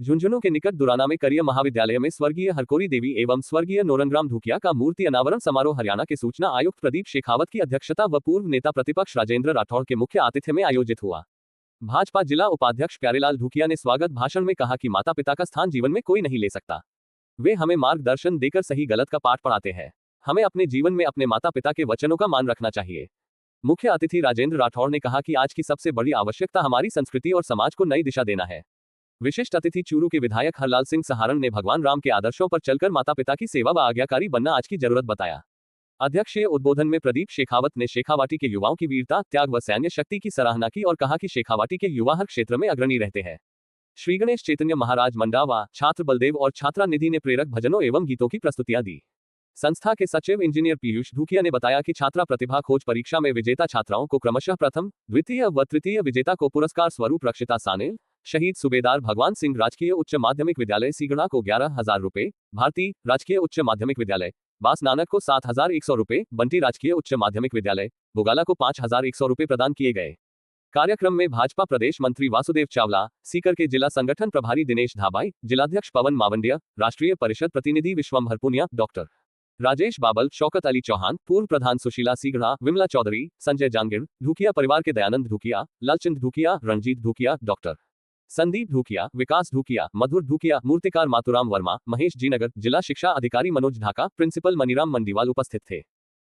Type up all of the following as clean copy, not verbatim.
झुंझुनू के निकट दुराना में करिया महाविद्यालय में स्वर्गीय हरकोरी देवी एवं स्वर्गीय नोरनराम धुकिया का मूर्ति अनावरण समारोह हरियाणा के सूचना आयुक्त प्रदीप शेखावत की अध्यक्षता व पूर्व नेता प्रतिपक्ष राजेंद्र राठौड़ के मुख्य आतिथ्य में आयोजित हुआ। भाजपा जिला उपाध्यक्ष प्यारेलाल धुकिया ने स्वागत भाषण में कहा कि माता पिता का स्थान जीवन में कोई नहीं ले सकता। वे हमें मार्गदर्शन देकर सही गलत का पाठ पढ़ाते हैं। हमें अपने जीवन में अपने माता पिता के वचनों का मान रखना चाहिए। मुख्य अतिथि राजेंद्र राठौड़ ने कहा कि आज की सबसे बड़ी आवश्यकता हमारी संस्कृति और समाज को नई दिशा देना है। विशिष्ट अतिथि चूरू के विधायक हरलाल सिंह सहारण ने भगवान राम के आदर्शों पर चलकर माता पिता की सेवा व आज्ञाकारी बनना आज की जरूरत बताया। अध्यक्षीय उद्बोधन में प्रदीप शेखावत ने शेखावाटी के युवाओं की वीरता, त्याग व सैन्य शक्ति की सराहना की और कहा कि शेखावाटी के युवा हर क्षेत्र में अग्रणी रहते हैं। श्री गणेश चैतन्य महाराज मंडावा, छात्र बलदेव और छात्रा निधि ने प्रेरक भजनों एवं गीतों की प्रस्तुतियां दी। संस्था के सचिव इंजीनियर पीयूष धुकिया ने बताया कि छात्रा प्रतिभा खोज परीक्षा में विजेता छात्राओं को क्रमशः प्रथम, द्वितीय व तृतीय विजेता को पुरस्कार स्वरूप रक्षिता सानेल, शहीद सूबेदार भगवान सिंह राजकीय उच्च माध्यमिक विद्यालय सीगड़ा को 11,000 रुपए, भारती राजकीय उच्च माध्यमिक विद्यालय बास नानक को 7,100 रुपए, बंटी राजकीय उच्च माध्यमिक विद्यालय बुगाला को 5,100 रुपए प्रदान किए गए। कार्यक्रम में भाजपा प्रदेश मंत्री वासुदेव चावला, सीकर के जिला संगठन प्रभारी दिनेश धाबाई, जिलाध्यक्ष पवन मावंडिया, राष्ट्रीय परिषद प्रतिनिधि विश्वम्भर पुनिया, डॉक्टर राजेश बाबल, शौकत अली चौहान, पूर्व प्रधान सुशीला सीगड़ा, विमला चौधरी, संजय जांगिड़, धुकिया परिवार के दयानंद धुकिया, लालचंद धुकिया, रणजीत धुकिया, डॉक्टर संदीप धुकिया, विकास धुकिया, मधुर धुकिया, मूर्तिकार मातुराम वर्मा, महेश जीनगर, जिला शिक्षा अधिकारी मनोज ढाका, प्रिंसिपल मनीराम मंडीवाल उपस्थित थे।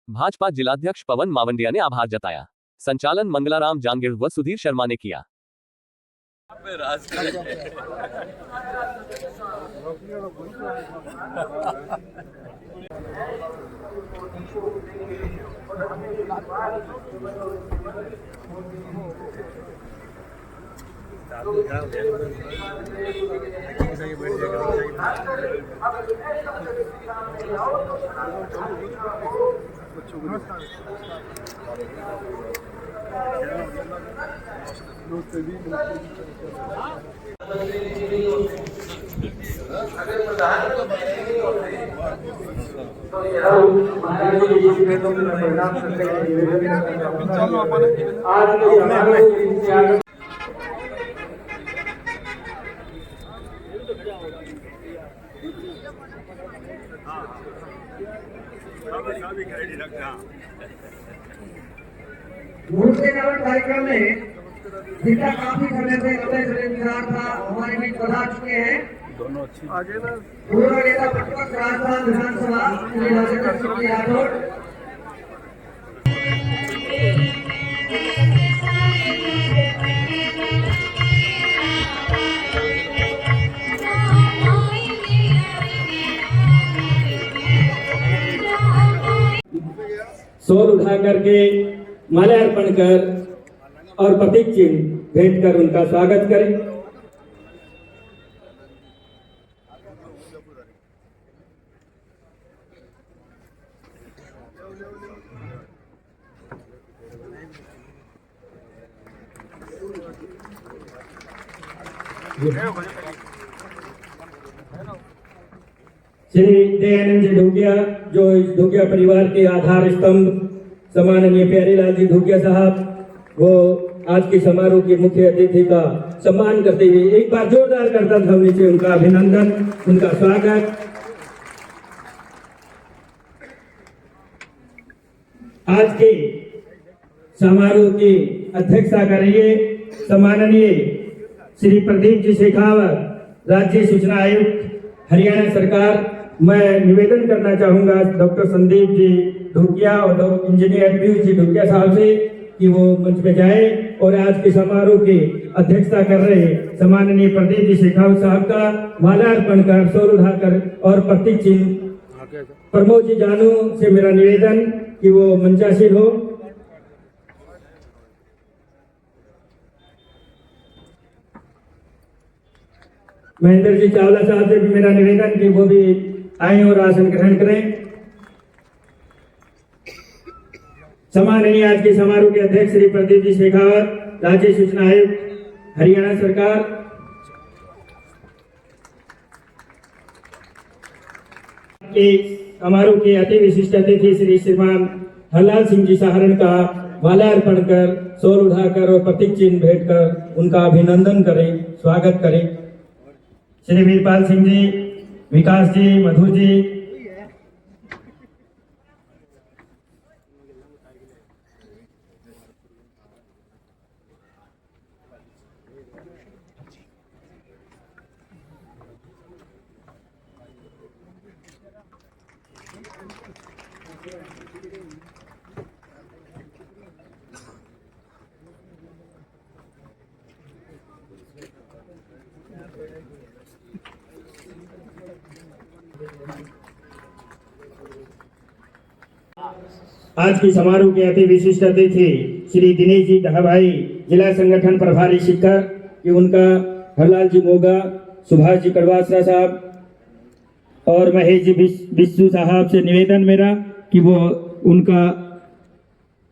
भाजपा जिलाध्यक्ष पवन मावंडिया ने आभार जताया। संचालन मंगलाराम जांगिड़ व सुधीर शर्मा ने किया। मूर्तिकरण कार्यक्रम में पिता काफी समय से हमारे बीच पधार चुके हैं। पूर्व नेता प्रतिपक्ष राजस्थान विधानसभा श्री राजेंद्र सिंह राठौड़, शॉल उठा करके माल्यार्पण कर और प्रतीक चिन्ह भेंट कर उनका स्वागत करें। श्री दयानंद जी धुकिया, जो इस धुकिया परिवार के आधार स्तंभ सम्माननीय प्यारेलाल जी धुकिया साहब, वो आज के समारोह के मुख्य अतिथि का सम्मान करते हुए एक बार जोरदार करतब ध्वनि से उनका अभिनंदन, उनका स्वागत। आज के समारोह की अध्यक्षता करेंगे सम्माननीय श्री प्रदीप जी शेखावत, राज्य सूचना आयुक्त हरियाणा सरकार। मैं निवेदन करना चाहूंगा डॉक्टर संदीप जी धुकिया और इंजीनियर पीयूष जी धुकिया साहब से कि वो मंच पे जाए और आज के समारोह की अध्यक्षता कर रहे सम्माननीय प्रदीप जी शेखावत साहब का माल्यार्पण कर, शॉल उठाकर और प्रतीक चिन्ह। प्रमोद जी जानू से मेरा निवेदन कि वो मंचासीन हो। महेंद्र जी चावला साहब से भी मेरा निवेदन कि वो भी आए और आसन ग्रहण करें। सम्माननीय आज के समारोह के अध्यक्ष श्री प्रदीप जी शेखावत, राज्य सूचना आयुक्त हरियाणा सरकार। के समारोह के अति विशिष्ट अतिथि श्री श्रीमान हरलाल सिंह जी सहारण का माल्यार्पण कर, शॉल उठाकर और प्रतीक चिन्ह भेंट कर उनका अभिनंदन करें, स्वागत करें। श्री वीरपाल सिंह जी, विकास जी, मधुर जी, आज की समारोह के अति विशिष्ट अतिथि श्री दिनेश जी दहाभाई, जिला संगठन प्रभारी शिक्षक, कि उनका हरलाल जी मोगा, सुभाष जी कड़वासरा साहब और महेश जी बिस्सू साहब से निवेदन मेरा कि वो उनका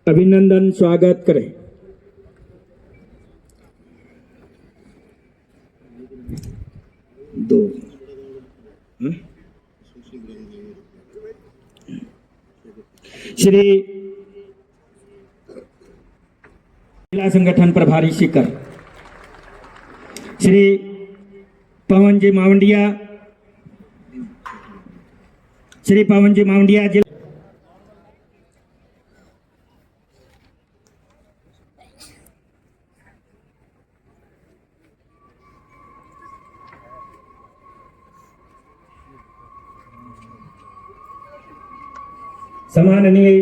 अभिनंदन स्वागत करें। दो श्री जिला संगठन प्रभारी शिखर श्री पवन जी मावंडिया, श्री पवन जी मावंडिया जिला सम्माननीय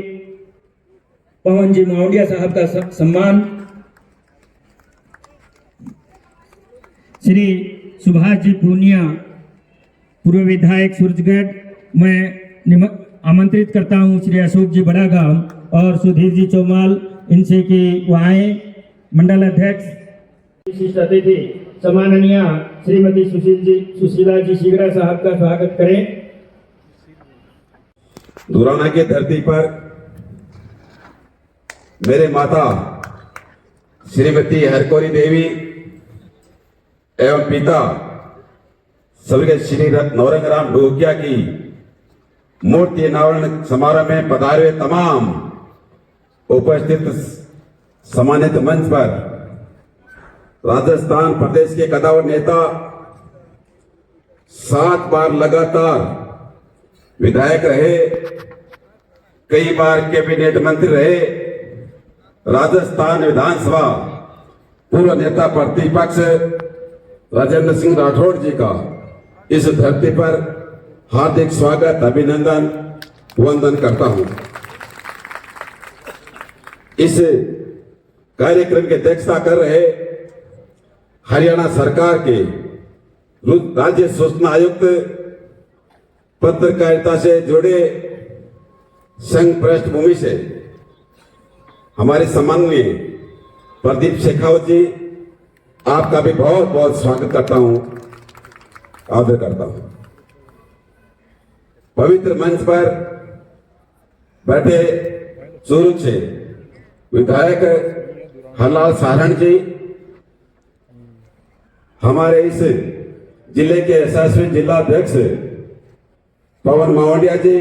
पवन जी मावंडिया साहब का सम्मान श्री सुभाष जी पूनिया, पूर्व विधायक सूरजगढ़, मैं आमंत्रित करता हूं श्री अशोक जी बड़ागांव और सुधीर जी चौमाल, इनसे कि वो आए। मंडल अध्यक्ष विशिष्ट अतिथि सम्माननीय श्रीमती सुशीला जी शिगड़ा साहब का स्वागत करें। दुराना की धरती पर मेरे माता श्रीमती हरकोरी देवी एवं पिता स्वर्गीय श्री नौरंगराम ढोकिया की मूर्ति अनावरण समारोह में पधारे तमाम उपस्थित सम्मानित मंच पर राजस्थान प्रदेश के कदावर नेता, 7 बार लगातार विधायक रहे, कई बार कैबिनेट मंत्री रहे, राजस्थान विधानसभा पूर्व नेता प्रतिपक्ष राजेंद्र सिंह राठौड़ जी का इस धरती पर हार्दिक स्वागत, अभिनंदन, वंदन करता हूं। इस कार्यक्रम की अध्यक्षता कर रहे हरियाणा सरकार के राज्य सूचना आयुक्त, पत्रकारिता से जुड़े संघ पृष्ठभूमि से हमारे सम्माननीय प्रदीप शेखावत जी, आपका भी बहुत बहुत स्वागत करता हूं, आदर करता हूं। पवित्र मंच पर बैठे चूरू से विधायक हरलाल सारण जी, हमारे इस जिले के यशस्वी जिला अध्यक्ष पवन मावंडिया जी,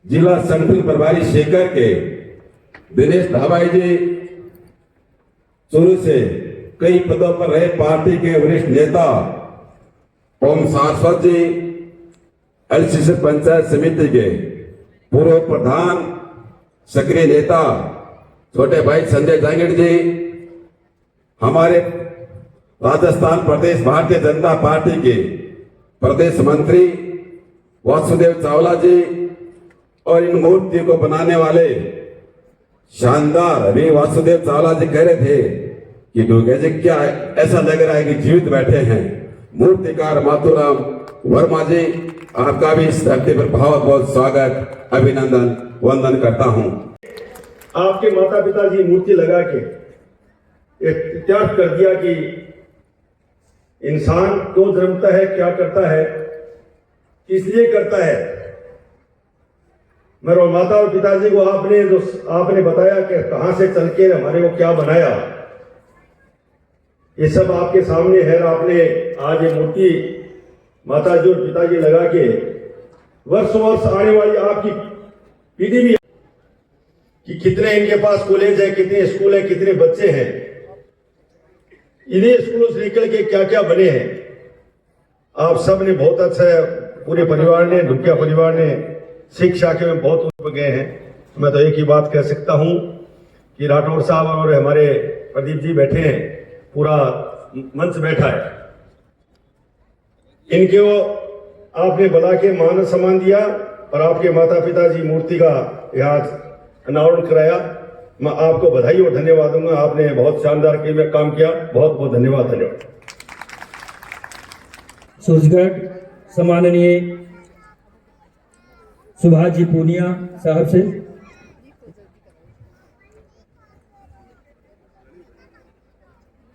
जिला संगठन प्रभारी शेखर के दिनेश दहाभाई जी, चूरू से कई पदों पर रहे पार्टी के वरिष्ठ नेता ओम सारस्वत जी, एलसीसी पंचायत समिति के पूर्व प्रधान, सक्रिय नेता छोटे भाई संजय जांगड़ जी, हमारे राजस्थान प्रदेश भारतीय जनता पार्टी के प्रदेश मंत्री वासुदेव चावला जी, और इन मूर्तियों को बनाने वाले शानदार, अभी वासुदेव चावला जी कह रहे थे कि डोगे जी क्या ऐसा लग रहा है कि जीवित बैठे हैं। मूर्तिकार माथुराम वर्मा जी, आपका भी इस धरती पर बहुत बहुत स्वागत, अभिनंदन, वंदन करता हूं। आपके माता पिता जी मूर्ति लगा के एक त्याग कर दिया कि इंसान क्यों जन्मता है, क्या करता है, इसलिए करता है। मेरे माता और पिताजी को आपने बताया कि कहां से चल के हमारे को क्या बनाया, ये सब आपके सामने है। आपने आज ये मूर्ति माताजी और पिताजी लगा के वर्षों वर्ष आने वाली आपकी पीढ़ी भी, कि कितने इनके पास कॉलेज है, कितने स्कूल है, कितने बच्चे हैं, इन्हीं स्कूलों से निकल के क्या क्या बने हैं। आप सब ने बहुत अच्छा, पूरे परिवार ने, ढुकिया परिवार ने शिक्षा के में बहुत ऊपर गए हैं। मैं तो एक ही बात कह सकता हूं कि राठौर साहब और हमारे प्रदीप जी बैठे हैं, पूरा मंच बैठा है, इनके वो आपने बुला के मान सम्मान दिया और आपके माता पिता जी मूर्ति का यहाँ अनावरण कराया। मैं आपको बधाई और धन्यवाद दूंगा। आपने बहुत शानदार काम किया। बहुत बहुत धन्यवाद। सूरजगढ़ सम्माननीय सुभाष जी पूनिया साहब से।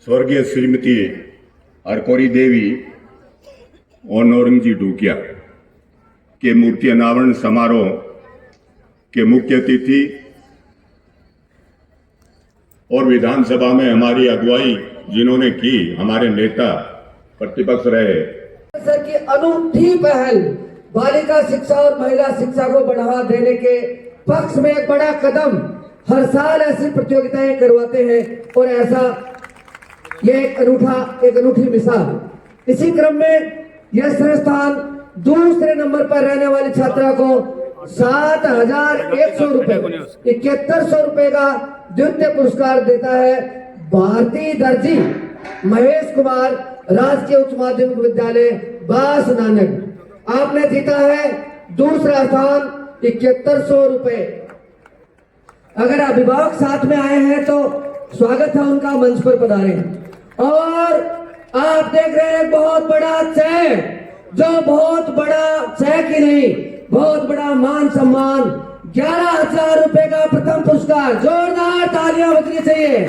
स्वर्गीय श्रीमती हरकोरी देवी और नौरंग जी ढूकिया के मूर्ति अनावरण समारोह के मुख्य अतिथि और विधानसभा में हमारी अगुवाई जिन्होंने की, हमारे नेता प्रतिपक्ष रहे। सर की अनूठी पहल बालिका शिक्षा और महिला शिक्षा को बढ़ावा देने के पक्ष में एक बड़ा कदम। हर साल ऐसी प्रतियोगिताएं करवाते हैं और ऐसा ये एक अनूठी मिसाल। इसी क्रम में यह संस्थान दूसरे नंबर पर रहने वाली छात्रा को 7,100 रुपए 7100 रुपए का द्वितीय पुरस्कार देता है। भारतीय दर्जी महेश कुमार, राजकीय उच्च माध्यमिक विद्यालय बास नानक, आपने जीता है दूसरा स्थान 7100 रुपए। अगर अभिभावक साथ में आए हैं तो स्वागत है उनका, मंच पर पधारें। और आप देख रहे हैं बहुत बड़ा चेक, जो बहुत बड़ा चेक ही नहीं, बहुत बड़ा मान सम्मान, 11,000 रुपए का प्रथम पुरस्कार। जोरदार तालियां बजनी चाहिए।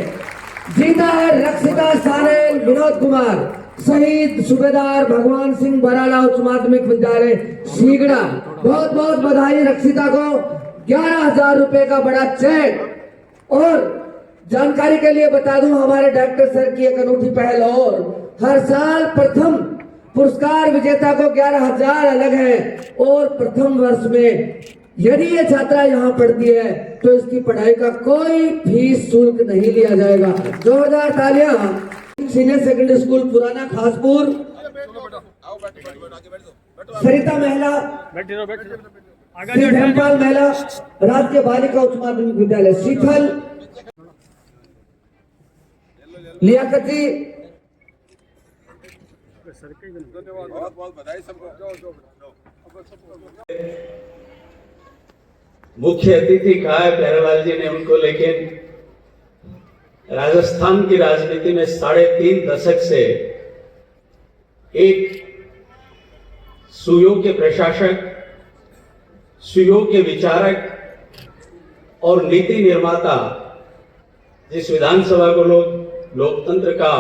जीता है रक्षिता सानेल विनोद कुमार, शहीद सूबेदार भगवान सिंह बराला उच्च माध्यमिक विद्यालय सीगड़ा। बहुत बहुत बधाई रक्षिता को, 11,000 रुपए का बड़ा चेक। और जानकारी के लिए बता दूं, हमारे डॉक्टर सर की एक अनूठी पहल और, हर साल प्रथम पुरस्कार विजेता को 11,000 अलग है और प्रथम वर्ष में यदि ये छात्रा यहाँ पढ़ती है तो इसकी पढ़ाई का कोई फीस शुल्क नहीं लिया जाएगा। जोरदार तालियां। सीनियर सेकेंडरी स्कूल पुराना खासपुर, सरिता महिला, श्री धर्मपाल महिला राजकीय बालिका उच्च माध्यमिक विद्यालय शीतल, लियाकत जी, बहुत बहुत बधाई सबको। मुख्य अतिथि कहा है प्यारेलाल जी ने उनको, लेकिन राजस्थान की राजनीति में 3.5 दशक से एक सुयोग्य प्रशासक, सुयोग्य विचारक और नीति निर्माता, जिस विधानसभा को लोग लोकतंत्र का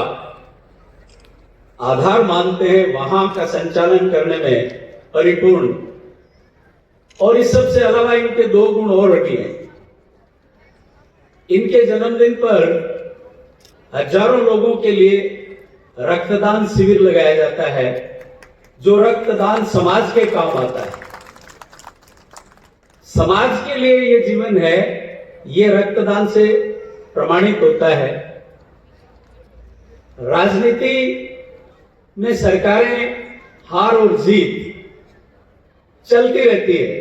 आधार मानते हैं, वहां का संचालन करने में परिपूर्ण। और इस सब से अलावा इनके 2 गुण और रखे हैं। इनके जन्मदिन पर हजारों लोगों के लिए रक्तदान शिविर लगाया जाता है, जो रक्तदान समाज के काम आता है। समाज के लिए ये जीवन है, ये रक्तदान से प्रमाणित होता है। राजनीति में सरकारें हार और जीत चलती रहती है,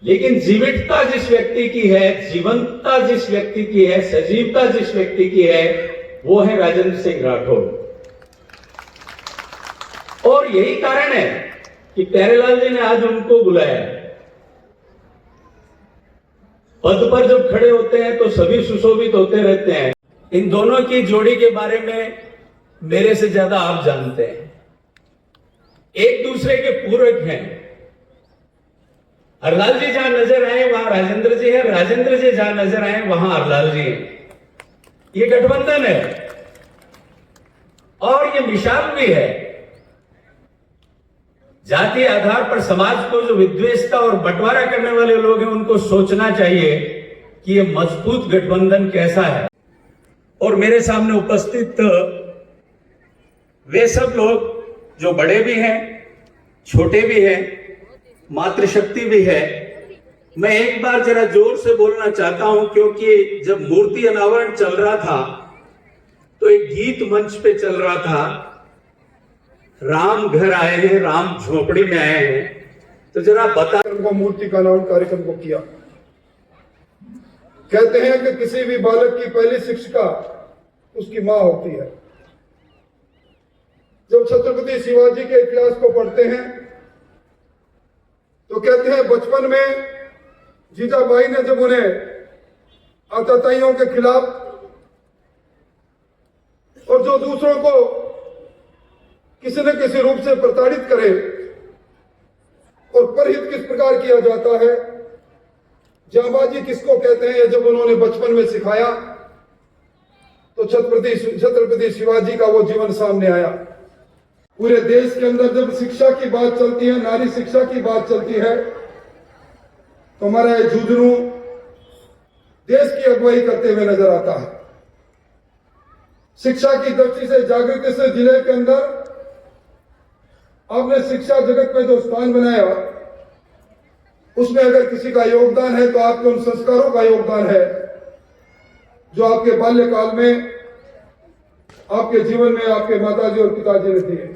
लेकिन जीवितता जिस व्यक्ति की है, जीवंतता जिस व्यक्ति की है, सजीवता जिस व्यक्ति की है, वो है राजेंद्र सिंह राठौर। और यही कारण है कि प्यारेलाल जी ने आज उनको बुलाया। पद पर जब खड़े होते हैं तो सभी सुशोभित होते रहते हैं। इन दोनों की जोड़ी के बारे में मेरे से ज्यादा आप जानते हैं। एक दूसरे के पूरक हैं। हरलाल जी जहां नजर आए वहां राजेंद्र जी है, राजेंद्र जी जहां नजर आए वहां हरलाल जी है। ये गठबंधन है और ये मिसाल भी है। जातीय आधार पर समाज को जो विद्वेषता और बंटवारा करने वाले लोग हैं, उनको सोचना चाहिए कि ये मजबूत गठबंधन कैसा है। और मेरे सामने उपस्थित वे सब लोग जो बड़े भी हैं, छोटे भी हैं, मातृशक्ति भी है। मैं एक बार जरा जोर से बोलना चाहता हूं, क्योंकि जब मूर्ति अनावरण चल रहा था तो एक गीत मंच पे चल रहा था राम घर आए हैं, राम झोपड़ी में आए हैं, तो जरा बता। को मूर्ति का अनावरण कार्यक्रम को किया। कहते हैं कि किसी भी बालक की पहली शिक्षिका उसकी मां होती है। जब छत्रपति शिवाजी के इतिहास को पढ़ते हैं तो कहते हैं बचपन में जीजाबाई ने जब उन्हें आतताइयों के खिलाफ और जो दूसरों को किसी न किसी रूप से प्रताड़ित करे और परहित किस प्रकार किया जाता है, जांबाजी किसको कहते हैं, जब उन्होंने बचपन में सिखाया तो छत्रपति शिवाजी का वो जीवन सामने आया। पूरे देश के अंदर जब शिक्षा की बात चलती है, नारी शिक्षा की बात चलती है, तो हमारा ये झुंझुनू देश की अगुवाई करते हुए नजर आता है। शिक्षा की दृष्टि से, जागृति से जिले के अंदर आपने शिक्षा जगत में जो स्थान बनाया, उसमें अगर किसी का योगदान है तो आपके उन संस्कारों का योगदान है जो आपके बाल्यकाल में, आपके जीवन में आपके माताजी और पिताजी ने दिए।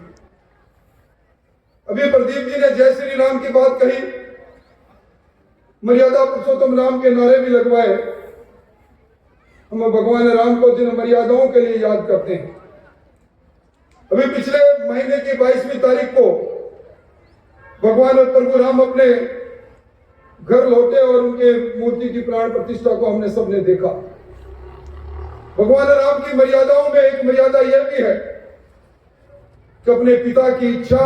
अभी प्रदीप जी ने जय श्री राम की बात कही, मर्यादा पुरुषोत्तम राम के नारे भी लगवाए। हम भगवान राम को जिन मर्यादाओं के लिए याद करते हैं। अभी पिछले महीने की 22वीं तारीख को भगवान और प्रभु राम अपने घर लौटे और उनके मूर्ति की प्राण प्रतिष्ठा को हमने सबने देखा। भगवान राम की मर्यादाओं में एक मर्यादा यह भी है कि अपने पिता की इच्छा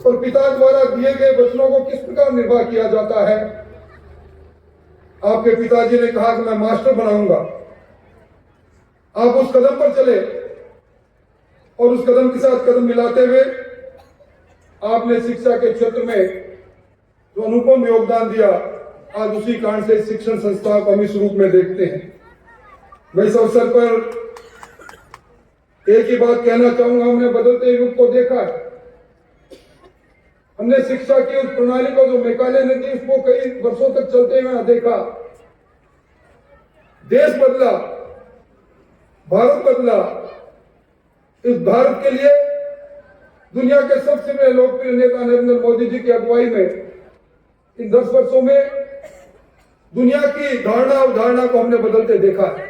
और पिता द्वारा दिए गए वचनों को किस प्रकार निर्वाह किया जाता है। आपके पिताजी ने कहा कि मैं मास्टर बनाऊंगा, आप उस कदम पर चले और उस कदम के साथ कदम मिलाते हुए आपने शिक्षा के क्षेत्र में जो अनुपम योगदान दिया, आज उसी कारण से शिक्षण संस्थान को हम इस रूप में देखते हैं। मैं इस अवसर पर एक ही बात कहना चाहूंगा, हमने बदलते युग को देखा है। हमने शिक्षा की उस प्रणाली को जो मेकाले ने दी, उसको कई वर्षों तक चलते हुए देखा। देश बदला, भारत बदला। इस भारत के लिए दुनिया के सबसे बड़े लोकप्रिय नेता नरेंद्र मोदी जी की अगुवाई में इन 10 वर्षों में दुनिया की धारणा अवधारणा को हमने बदलते देखा है।